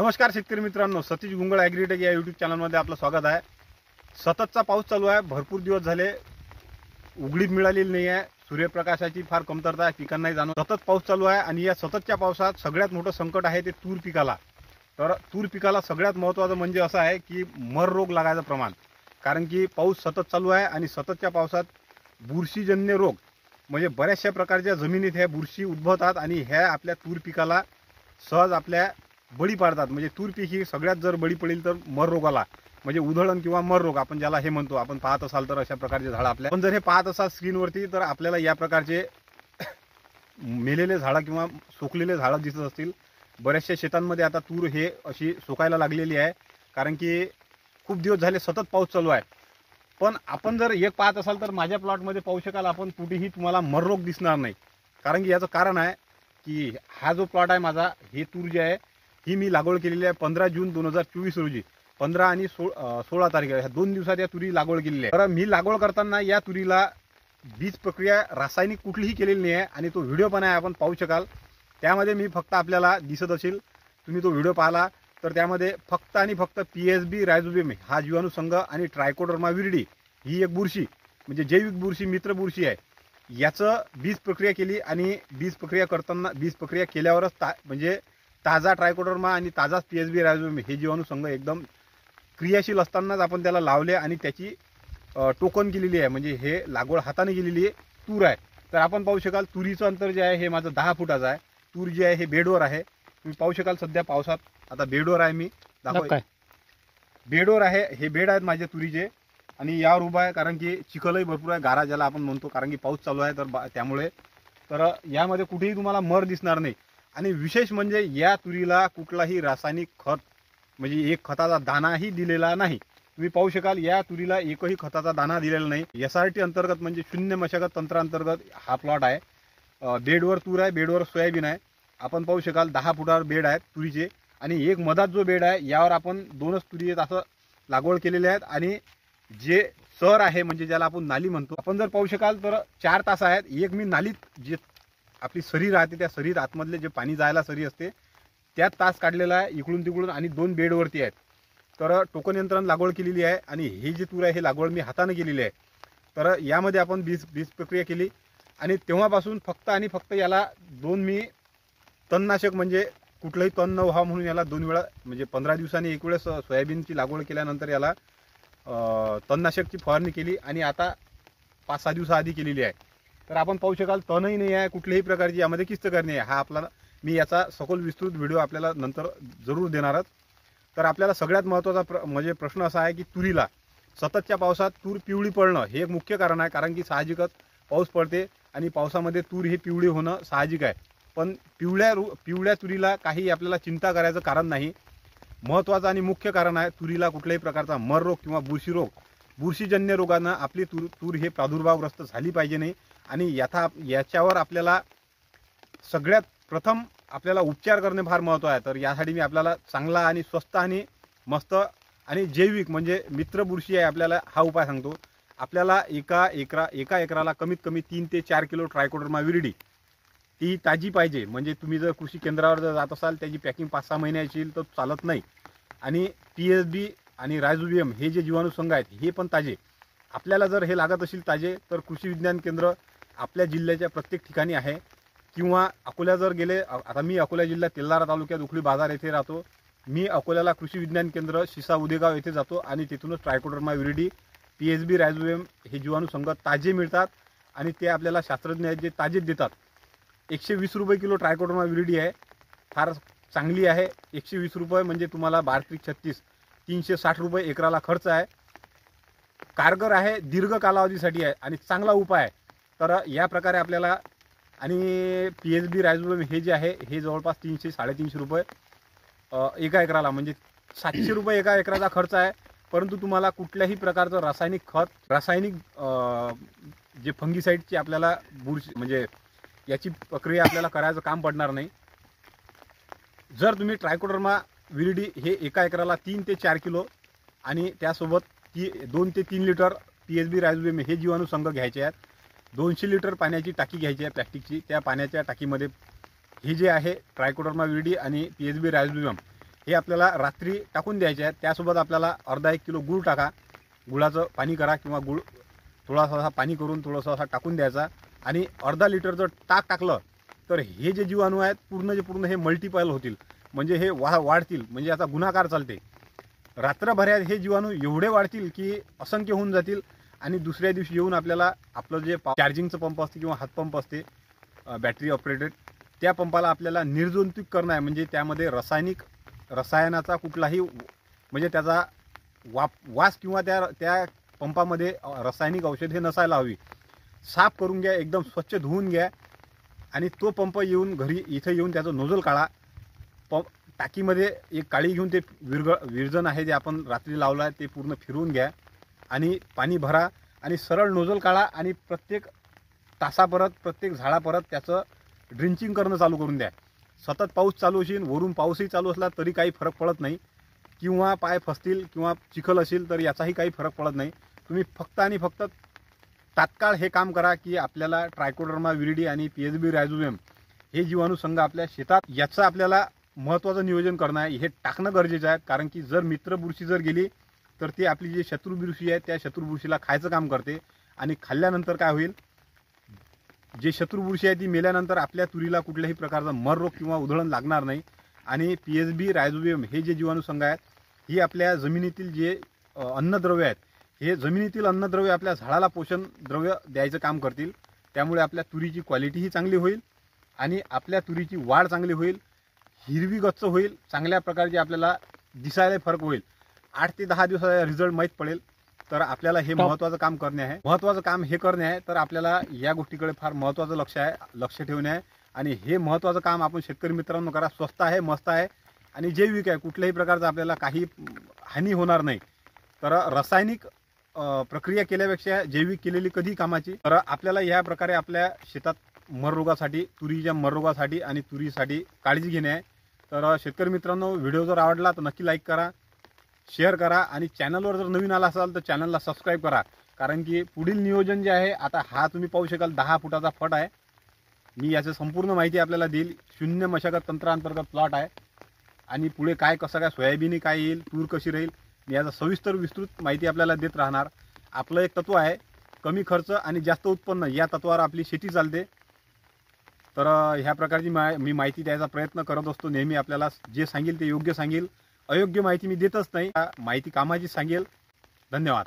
नमस्कार शेतकरी मित्रांनो, सतीश गुंगळ ॲग्रीटेक या यूट्यूब चॅनलमध्ये आपलं स्वागत आहे। सततचा पाऊस चालू आहे, भरपूर दिवस झाले उघडीप मिळालेली नाही आहे, सूर्यप्रकाशाची फार कमतरता आहे, पिकांनाही जाणवत। सतत पाऊस चालू आहे आणि या सततच्या पावसात सगळ्यात मोठं संकट आहे ते तूर पिकाला। तर तूर पिकाला सगळ्यात महत्त्वाचं म्हणजे असं आहे की मर रोग लागायचं प्रमाण, कारण की पाऊस सतत चालू आहे आणि सततच्या पावसात बुरशीजन्य रोग म्हणजे बऱ्याचशा प्रकारच्या जमिनीत ह्या बुरशी उद्भवतात आणि ह्या आपल्या तूर पिकाला सहज आपल्या बळी पाडतात। म्हणजे तूर पीक ही सगळ्यात जर बळी पडेल तर मर रोगाला, म्हणजे उधळण किंवा मर रोग आपण ज्याला हे म्हणतो। आपण पाहत असाल तर अशा प्रकारचे झाडं आपल्या, पण जर हे पाहत असाल स्क्रीनवरती तर आपल्याला या प्रकारचे मेलेले झाडं किंवा सुकलेले झाडं दिसत असतील। बऱ्याचशा शेतांमध्ये आता तूर हे अशी सुकायला लागलेली आहे, कारण की खूप दिवस झाले सतत पाऊस चालू आहे। पण आपण जर एक पाहत असाल तर माझ्या प्लॉटमध्ये पाहू शकाल आपण, कुठेही तुम्हाला मर रोग दिसणार नाही। कारण की याचं कारण आहे की हा जो प्लॉट आहे माझा, हे तूर जे आहे ही मी लागवड केलेली आहे 15 जून 2024 रोजी। 15 आणि 16 तारीख ह्या 2 दिवसात या तुरी लागवड केलेली आहे। तर मी लागवड करताना या तुरीला बीज प्रक्रिया रासायनिक कुठलीही केलेली नाही आहे आणि तो व्हिडिओ पण आहे, आपण पाहू शकाल। त्यामध्ये मी फक्त आपल्याला दिसत असेल, तुम्ही तो व्हिडिओ पाहिला तर त्यामध्ये फक्त आणि फक्त पीएसबी रायझोबियम हा जीवाणुसंघ आणि ट्रायकोडर्मा विरिडी ही एक बुरशी म्हणजे जैविक बुरशी, मित्र बुरशी आहे, याचं बीज प्रक्रिया केली। आणि बीज प्रक्रिया करताना, बीज प्रक्रिया केल्यावरच म्हणजे ताजा ट्रायकोडर्मा आणि ताजाच पीएसबी रायझोबियम हे जीवाणुसंघ एकदम क्रियाशील असतानाच आपण त्याला लावले आणि त्याची टोकन केलेली आहे। म्हणजे हे लागवड हाताने केलेली आहे तूर आहे। तर आपण पाहू शकाल तुरीचं अंतर जे आहे हे माझं 10 फुटाचं आहे। तूर जे आहे हे बेडवर आहे, तुम्ही पाहू शकाल। सध्या पावसात आता बेडवर आहे, मी दाखव बेडवर आहे, हे बेड आहेत माझे तुरीचे आणि यावर उभा आहे, कारण की चिखलही भरपूर आहे, गारा ज्याला आपण म्हणतो, कारण की पाऊस चालू आहे तर त्यामुळे। तर यामध्ये कुठेही तुम्हाला मर दिसणार नाही। आणि विशेष म्हणजे या तुरीला कुठलाही रासायनिक खत म्हणजे एक खताचा दानाही दिलेला नाही। तुम्ही पाहू शकाल या तुरीला एकही खताचा दाना दिलेला नाही। एसआरटी अंतर्गत म्हणजे शून्य मशागत तंत्रांतर्गत हा प्लॉट आहे। बेडवर तूर आहे, बेडवर सोयाबीन आहे। आपण पाहू शकाल 10 फुटावर बेड आहेत तुरीचे आणि एक मधात जो बेड आहे यावर आपण 2च तुरी आहेत असं लागवड केलेले आहेत। आणि जे सर आहे म्हणजे ज्याला आपण नाली म्हणतो, आपण जर पाहू शकाल तर 4 तास आहेत। एक मी नालीत जे आपली सरी राहते त्या सरीत आतमधले जे पाणी जायला सरी असते त्यात तास काढलेला आहे इकडून तिकडून, आणि 2 बेडवरती आहेत। तर टोकन यंत्रण लागवड केलेली आहे आणि हे जे तूर आहे हे लागवड मी हाताने केलेली आहे। तर यामध्ये आपण बीज प्रक्रिया केली आणि तेव्हापासून फक्त आणि फक्त याला 2 मी तणनाशक म्हणजे कुठलंही तण न व्हावं म्हणून याला 2 वेळा म्हणजे 15 दिवसांनी एक वेळेस सोयाबीनची लागवड केल्यानंतर याला तणनाशकची फवारणी केली आणि आता 5-6 दिवसाआधी केलेली आहे। तर आपण पाहू शकाल तणही नाही आहे, कुठल्याही प्रकारची यामध्ये किस्तकारी आहे। हा आपला मी याचा सखोल विस्तृत व्हिडिओ आपल्याला नंतर जरूर देणारच। तर आपल्याला सगळ्यात महत्त्वाचा म्हणजे प्रश्न असा आहे की तुरीला सततच्या पावसात तूर पिवळी पडणं हे एक मुख्य कारण आहे, कारण की साहजिकच पाऊस पडते आणि पावसामध्ये तूर हे पिवळी होणं साहजिक आहे। पण पिवळ्या तुरीला काही आपल्याला चिंता करायचं कारण नाही। महत्त्वाचं आणि मुख्य कारण आहे तुरीला कुठल्याही प्रकारचा मर रोग किंवा बुरशी रोग, बुरशीजन्य रोगानं आपली तूर हे प्रादुर्भावग्रस्त झाली पाहिजे नाही। आणि याच्यावर आपल्याला सगळ्यात प्रथम आपल्याला उपचार करणे फार महत्त्व आहे। तर यासाठी मी आपल्याला चांगला आणि स्वस्त आणि मस्त आणि जैविक म्हणजे मित्र बुरशी आहे आपल्याला हा उपाय सांगतो। आपल्याला एका एकराला कमीत कमी 3 ते 4 किलो ट्रायकोडर्मा विरिडी ती ताजी पाहिजे। म्हणजे तुम्ही जर कृषी केंद्रावर जर जात असाल त्याची पॅकिंग 5-6 महिन्याची तर चालत नाही। आणि पीएसबी आणि रायझोबियम हे जे जीवाणुसंघ आहेत हे पण ताजे आपल्याला जर हे लागत असेल ताजे, तर कृषी विज्ञान केंद्र आपल्या जिल्ह्याच्या प्रत्येक ठिकाणी आहे। किंवा अकोला जर गेले, आता मी अकोला जिल्ह्यात तेल्हारा तालुक्यात उखळी बाजार येथे राहतो, मी अकोल्याला कृषी विज्ञान केंद्र शिसा उदेगाव येथे जातो आणि तिथूनच ट्रायकोडर्मा विरिडी, पीएसबी रायझोबियम हे जीवाणुसंघ ताजे मिळतात आणि ते आपल्याला शास्त्रज्ञ आहेत जे ताजेच देतात। 120 रुपये किलो ट्रायकोडर्मा विरिडी आहे, फार चांगली आहे। 120 रुपये म्हणजे तुम्हाला 12-36 360 रुपये एकराला खर्च आहे। कारगर आहे, दीर्घ कालावधीसाठी आहे आणि चांगला उपाय आहे। तर या प्रकारे आपल्याला आणि पीएसबी रायझोबियम हे जे आहे हे जवळपास 300-350 रुपये एका एकराला म्हणजे 700 रुपये एका एकराचा खर्च आहे। परंतु तुम्हाला कुठल्याही प्रकारचं रासायनिक खत, रासायनिक जे फंगीसाईडची आपल्याला बुरशी म्हणजे याची प्रक्रिया आपल्याला करायचं काम पडणार नाही। जर तुम्ही ट्रायकोडर्मा विरिडी हे एका एकराला 3 ते 4 किलो आणि त्यासोबत 2 ते 3 लिटर पीएसबी रायझोबियम हे जीवाणुसंघ घ्यायचे आहेत। 200 लिटर पाण्याची टाकी घ्यायची आहे प्लॅस्टिकची, त्या पाण्याच्या टाकीमध्ये हे जे आहे ट्रायकोडर्मा विरिडी आणि पीएसबी रायझोबियम हे आपल्याला रात्री टाकून द्यायचे आहेत. त्यासोबत आपल्याला अर्धा 1 किलो गूळ टाका, गुळाचं पाणी करा किंवा गूळ थोडासा पाणी करून थोडासा असा टाकून द्यायचा आणि अर्धा लिटर जर टाकलं तर हे जे जीवाणू आहेत पूर्ण हे मल्टिपल होतील, म्हणजे हे वाढतील, म्हणजे याचा गुणाकार चालते. रात्रभरात हे जीवाणू एवढे वाढतील की असंख्य होऊन जातील आणि दुसऱ्या दिवशी येऊन आपल्याला आपलं जे चार्जिंगचं पंप असते किंवा हातपंप असते बॅटरी ऑपरेटेड, त्या पंपाला आपल्याला निर्जंतुक करणं आहे. म्हणजे त्यामध्ये रसायनाचा कुठलाही म्हणजे त्याचा वास किंवा त्या पंपामध्ये रासायनिक औषध हे नसायला हवी. साफ करून घ्या, एकदम स्वच्छ धुवून घ्या आणि तो पंप येऊन घरी इथं येऊन त्याचं नोझल काढा. टाकीमध्ये एक काळी घेऊन ते विरजन आहे जे आपण रात्री लावलं आहे ते पूर्ण फिरवून घ्या आणि पाणी भरा आणि सरळ नोझल काढा आणि प्रत्येक तासापरत प्रत्येक झाडापरत त्याचं ड्रिंचिंग करणं चालू करून द्या. सतत पाऊस चालू असेल, वरून पाऊसही चालू असला तरी काही फरक पडत नाही, किंवा पाय फसतील किंवा चिखल असेल तर याचाही काही फरक पडत नाही. तुम्ही फक्त आणि फक्त तात्काळ हे काम करा की आपल्याला ट्रायकोडर्मा विरिडी आणि PSB रायझोबियम हे जीवाणू संघ आपल्या शेतात याचं आपल्याला महत्त्वाचं नियोजन करणं आहे. हे टाकणं गरजेचं आहे, कारण की जर मित्र बुरशी जर गेली तर ती आपली जी शत्रू बुरशी आहे त्या शत्रू बुरशीला खायचं काम करते आणि खाल्ल्यानंतर काय होईल, जे शत्रू बुरशी आहे ती मेल्यानंतर आपल्या तुरीला कुठल्याही प्रकारचा मर रोग किंवा उधळण लागणार नाही. आणि PSB रायझोबियम हे जे जीवाणू संघ आहेत ही आपल्या जमिनीतील जे अन्नद्रव्य आहेत हे जमिनीतील अन्नद्रव्य आपल्या झाडाला पोषण द्रव्य द्यायचं काम करतील. त्यामुळे आपल्या तुरीची क्वालिटीही चांगली होईल आणि आपल्या तुरीची वाढ चांगली होईल, हिरवी गच्च होईल, चांगल्या प्रकारचे आपल्याला दिसायला फरक होईल. 8 ते 10 दिवसाचा रिझल्ट माहीत पडेल. तर आपल्याला हे महत्त्वाचं काम करणे आहे. तर आपल्याला या गोष्टीकडे फार महत्त्वाचं लक्ष ठेवणे आहे आणि हे महत्त्वाचं काम आपण शेतकरी मित्रांनो करा. स्वस्त आहे, मस्त आहे आणि जैविक आहे. कुठल्याही प्रकारचं आपल्याला काही हानी होणार नाही. तर रासायनिक प्रक्रिया केल्यापेक्षा जैविक केलेली कधी कामाची. तर आपल्याला या प्रकारे आपल्या शेतात मररोगासाठी, तुरीच्या मररोगासाठी आणि तुरीसाठी काळजी घेणे आहे. तर शेतकरी मित्रांनो, व्हिडिओ जर आवडला तर नक्की लाईक करा, शेअर करा आणि चॅनलवर जर नवीन आला असाल तर चॅनलला सबस्क्राईब करा. कारण की पुढील नियोजन जे आहे, आता हा तुम्ही पाहू शकाल 10 फुटाचा फट आहे. मी याची संपूर्ण माहिती आपल्याला देईल. 0 मशागत तंत्रांतर्गत प्लॉट आहे आणि पुढे काय कसं काय सोयाबीन काय येईल, तूर कशी राहील, मी याचा सविस्तर विस्तृत माहिती आपल्याला देत राहणार. आपलं एक तत्व आहे, कमी खर्च आणि जास्त उत्पन्न या तत्वावर आपली शेती चालते. तर ह्या प्रकारची मी माहिती द्यायचा प्रयत्न करत असतो नेहमी. आपल्याला जे सांगेल ते योग्य सांगेल, अयोग्य माहिती मी देतच नाही. माहिती कामाची सांगेल. धन्यवाद.